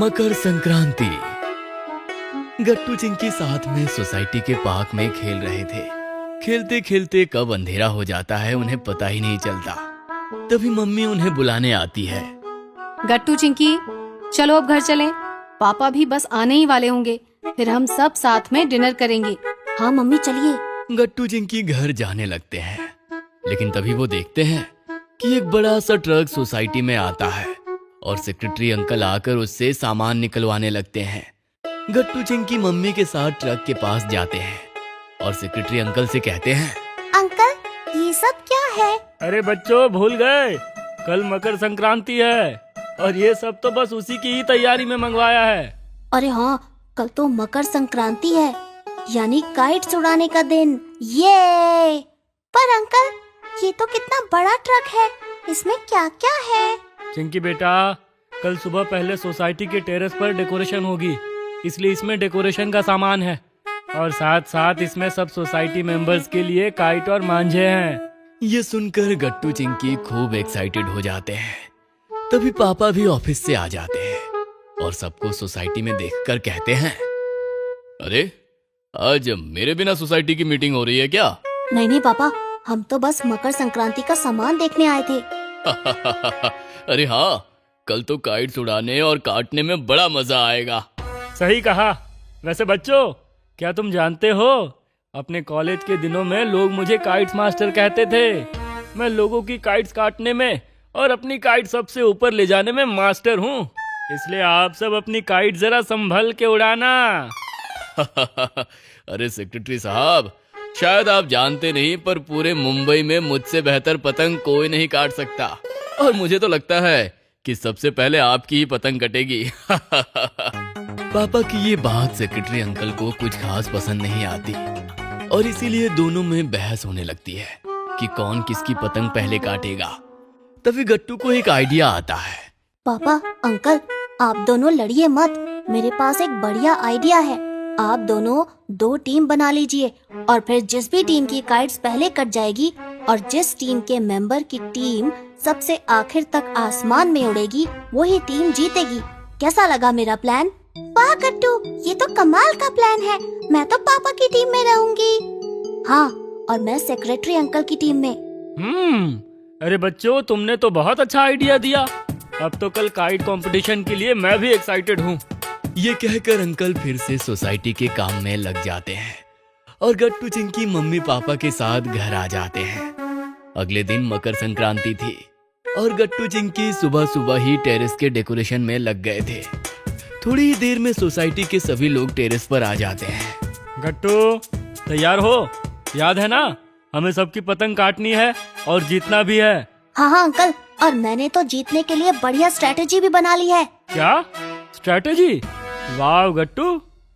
मकर संक्रांति। गट्टू चिंकी साथ में सोसाइटी के पार्क में खेल रहे थे। खेलते खेलते कब अंधेरा हो जाता है उन्हें पता ही नहीं चलता। तभी मम्मी उन्हें बुलाने आती है। गट्टू चिंकी, चलो अब घर चलें। पापा भी बस आने ही वाले होंगे, फिर हम सब साथ में डिनर करेंगे। हाँ मम्मी चलिए। गट्टू चिंकी घर जाने लगते हैं, लेकिन तभी वो देखते हैं कि एक बड़ा सा ट्रक सोसाइटी में आता है और सेक्रेटरी अंकल आकर उससे सामान निकलवाने लगते हैं। गट्टू चिंकी मम्मी के साथ ट्रक के पास जाते हैं और सेक्रेटरी अंकल से कहते हैं, अंकल ये सब क्या है? अरे बच्चों, भूल गए, कल मकर संक्रांति है और ये सब तो बस उसी की ही तैयारी में मंगवाया है। अरे हाँ, कल तो मकर संक्रांति है, यानी काइट्स उड़ाने का दिन। ये पर अंकल, ये तो कितना बड़ा ट्रक है, इसमें क्या क्या है? चिंकी बेटा, कल सुबह पहले सोसाइटी के टेरेस पर डेकोरेशन होगी, इसलिए इसमें डेकोरेशन का सामान है और साथ साथ इसमें सब सोसाइटी मेंबर्स के लिए काइट और मांझे हैं। ये सुनकर गट्टू चिंकी खूब एक्साइटेड हो जाते हैं। तभी पापा भी ऑफिस से आ जाते हैं और सबको सोसाइटी में देखकर कहते हैं, अरे आज मेरे बिना सोसाइटी की मीटिंग हो रही है क्या? नहीं नहीं पापा, हम तो बस मकर संक्रांति का सामान देखने आए थे। अरे हाँ, कल तो काइट्स उड़ाने और काटने में बड़ा मजा आएगा। सही कहा। वैसे बच्चों, क्या तुम जानते हो, अपने कॉलेज के दिनों में लोग मुझे काइट्स मास्टर कहते थे। मैं लोगों की काइट्स काटने में और अपनी काइट सबसे ऊपर ले जाने में मास्टर हूँ, इसलिए आप सब अपनी काइट जरा संभल के उड़ाना। अरे सेक्रेटरी साहब, शायद आप जानते नहीं, पर पूरे मुंबई में मुझसे बेहतर पतंग कोई नहीं काट सकता और मुझे तो लगता है कि सबसे पहले आपकी ही पतंग कटेगी। पापा की ये बात सेक्रेटरी अंकल को कुछ खास पसंद नहीं आती और इसीलिए दोनों में बहस होने लगती है कि कौन किसकी पतंग पहले काटेगा। तभी गट्टू को एक आइडिया आता है। पापा अंकल, आप दोनों लड़िए मत, मेरे पास एक बढ़िया आइडिया है। आप दोनों दो टीम बना लीजिए और फिर जिस भी टीम की काइट्स पहले कट जाएगी और जिस टीम के मेंबर की टीम सबसे आखिर तक आसमान में उड़ेगी, वही टीम जीतेगी। कैसा लगा मेरा प्लान? वाह गट्टू, ये तो कमाल का प्लान है। मैं तो पापा की टीम में रहूंगी। हाँ, और मैं सेक्रेटरी अंकल की टीम में। अरे बच्चों, तुमने तो बहुत अच्छा आइडिया दिया। अब तो कल काइट कंपटीशन के लिए मैं भी एक्साइटेड हूँ। ये कहकर अंकल फिर से सोसाइटी के काम में लग जाते हैं और गट्टू चिंकी मम्मी पापा के साथ घर आ जाते हैं। अगले दिन मकर संक्रांति थी और गट्टू चिंकी सुबह सुबह ही टेरेस के डेकोरेशन में लग गए थे। थोड़ी ही देर में सोसाइटी के सभी लोग टेरेस पर आ जाते हैं। गट्टू, तैयार हो? याद है ना, हमें सबकी पतंग काटनी है और जीतना भी है। हाँ हाँ अंकल, और मैंने तो जीतने के लिए बढ़िया स्ट्रेटेजी भी बना ली है। क्या स्ट्रेटेजी? वाह गट्टू,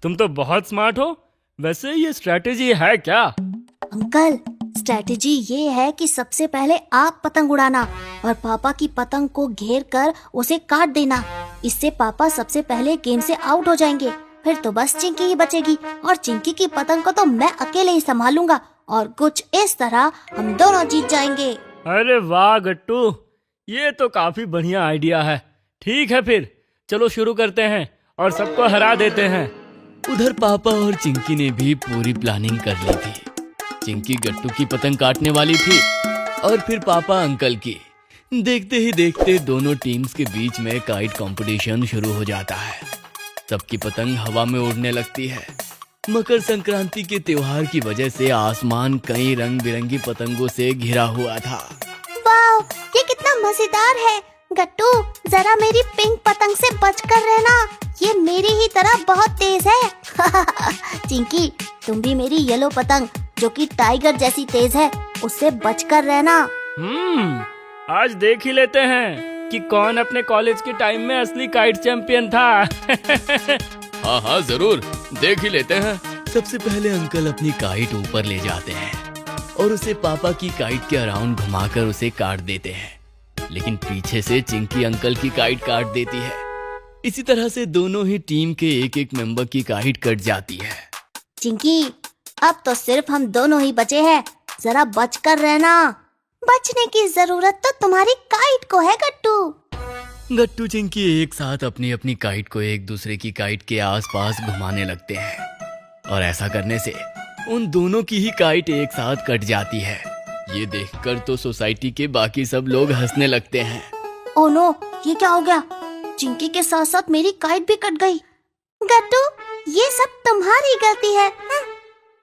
तुम तो बहुत स्मार्ट हो। वैसे ये स्ट्रेटेजी है क्या? अंकल, स्ट्रेटेजी ये है कि सबसे पहले आप पतंग उड़ाना और पापा की पतंग को घेर कर उसे काट देना। इससे पापा सबसे पहले गेम से आउट हो जाएंगे। फिर तो बस चिंकी ही बचेगी और चिंकी की पतंग को तो मैं अकेले ही संभालूंगा और कुछ इस तरह हम दोनों जीत जाएंगे। अरे वाह गट्टू, ये तो काफी बढ़िया आइडिया है। ठीक है, फिर चलो शुरू करते हैं और सबको हरा देते हैं। उधर पापा और चिंकी ने भी पूरी प्लानिंग कर ली थी। चिंकी गट्टू की पतंग काटने वाली थी और फिर पापा अंकल की। देखते ही देखते दोनों टीम्स के बीच में काइट कंपटीशन शुरू हो जाता है। सबकी पतंग हवा में उड़ने लगती है। मकर संक्रांति के त्योहार की वजह से आसमान कई रंग बिरंगी पतंगों से घिरा हुआ था। वाह, ये कितना मजेदार है। गट्टू, जरा मेरी पिंक पतंग से बचकर रहना, ये मेरी ही तरह बहुत तेज है। चिंकी, तुम भी मेरी येलो पतंग जो कि टाइगर जैसी तेज है, उससे बचकर रहना। आज देख ही लेते हैं कि कौन अपने कॉलेज के टाइम में असली काइट चैंपियन था। हाँ हाँ जरूर, देख ही लेते हैं। सबसे पहले अंकल अपनी काइट ऊपर ले जाते हैं और उसे पापा की काइट के अराउंड घुमाकर उसे काट देते हैं, लेकिन पीछे से चिंकी अंकल की काइट काट देती है। इसी तरह से दोनों ही टीम के एक एक मेंबर की काइट कट जाती है। चिंकी, अब तो सिर्फ हम दोनों ही बचे हैं, जरा बचकर रहना। बचने की जरूरत तो तुम्हारी काइट को है गट्टू। गट्टू चिंकी एक साथ अपनी अपनी काइट को एक दूसरे की काइट के आसपास घुमाने लगते हैं और ऐसा करने से उन दोनों की ही काइट एक साथ कट जाती है। ये देखकर तो सोसाइटी के बाकी सब लोग हंसने लगते हैं। ओ नो, ये क्या हो गया? चिंकी के साथ साथ मेरी काइट भी कट गई। गट्टू, ये सब तुम्हारी गलती है।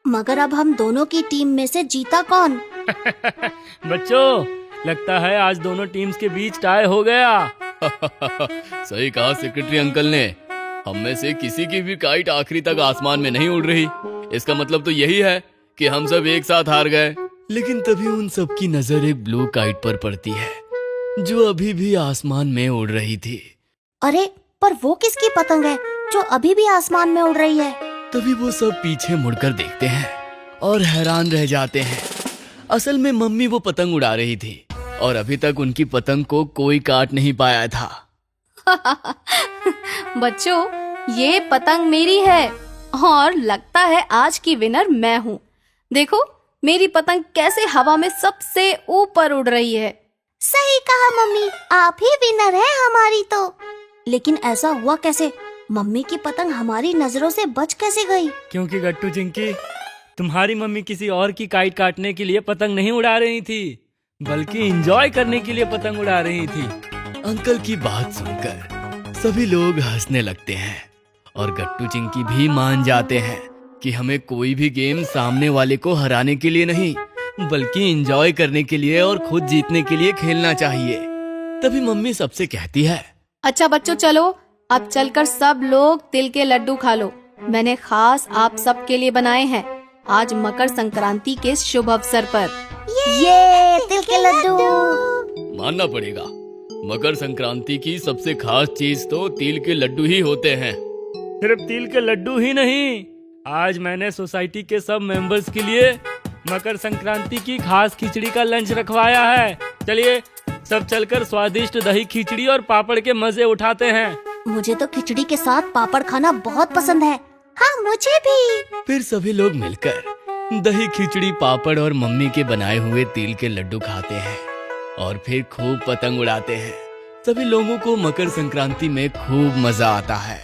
मगर अब हम दोनों की टीम में से जीता कौन? बच्चों, लगता है आज दोनों टीम्स के बीच टाई हो गया। सही कहा सेक्रेटरी अंकल ने। हम में से किसी की भी काइट आखिरी तक आसमान में नहीं उड़ रही। इसका मतलब तो यही है कि हम सब एक साथ हार गए। लेकिन तभी उन सब की नजर एक ब्लू काइट पर पड़ती है जो अभी भी आसमान में उड़ रही थी। अरे, पर वो किसकी पतंग है जो अभी भी आसमान में उड़ रही है? तभी वो सब पीछे मुड़कर देखते हैं और हैरान रह जाते हैं। असल में मम्मी वो पतंग उड़ा रही थी और अभी तक उनकी पतंग को कोई काट नहीं पाया था। बच्चों, ये पतंग मेरी है और लगता है आज की विनर मैं हूँ। देखो मेरी पतंग कैसे हवा में सबसे ऊपर उड़ रही है। सही कहा मम्मी, आप ही विनर है हमारी तो। लेकिन ऐसा हुआ कैसे? मम्मी की पतंग हमारी नजरों से बच कैसे गई? क्योंकि गट्टू चिंकी, तुम्हारी मम्मी किसी और की काइट काटने के लिए पतंग नहीं उड़ा रही थी, बल्कि एंजॉय करने के लिए पतंग उड़ा रही थी। अंकल की बात सुनकर सभी लोग हंसने लगते हैं और गट्टू चिंकी भी मान जाते हैं कि हमें कोई भी गेम सामने वाले को हराने के लिए नहीं, बल्कि एंजॉय करने के लिए और खुद जीतने के लिए खेलना चाहिए। तभी मम्मी सबसे कहती है, अच्छा बच्चों, चलो अब चलकर सब लोग तिल के लड्डू खा लो। मैंने खास आप सब के लिए बनाए हैं आज मकर संक्रांति के शुभ अवसर पर। ये तिल के लड्डू। मानना पड़ेगा, मकर संक्रांति की सबसे खास चीज तो तिल के लड्डू ही होते हैं। सिर्फ तिल के लड्डू ही नहीं, आज मैंने सोसाइटी के सब मेंबर्स के लिए मकर संक्रांति की खास खिचड़ी का लंच रखवाया है। चलिए सब चलकर स्वादिष्ट दही खिचड़ी और पापड़ के मजे उठाते हैं। मुझे तो खिचड़ी के साथ पापड़ खाना बहुत पसंद है। हाँ, मुझे भी। फिर सभी लोग मिलकर दही खिचड़ी, पापड़ और मम्मी के बनाए हुए तिल के लड्डू खाते हैं और फिर खूब पतंग उड़ाते हैं। सभी लोगों को मकर संक्रांति में खूब मजा आता है।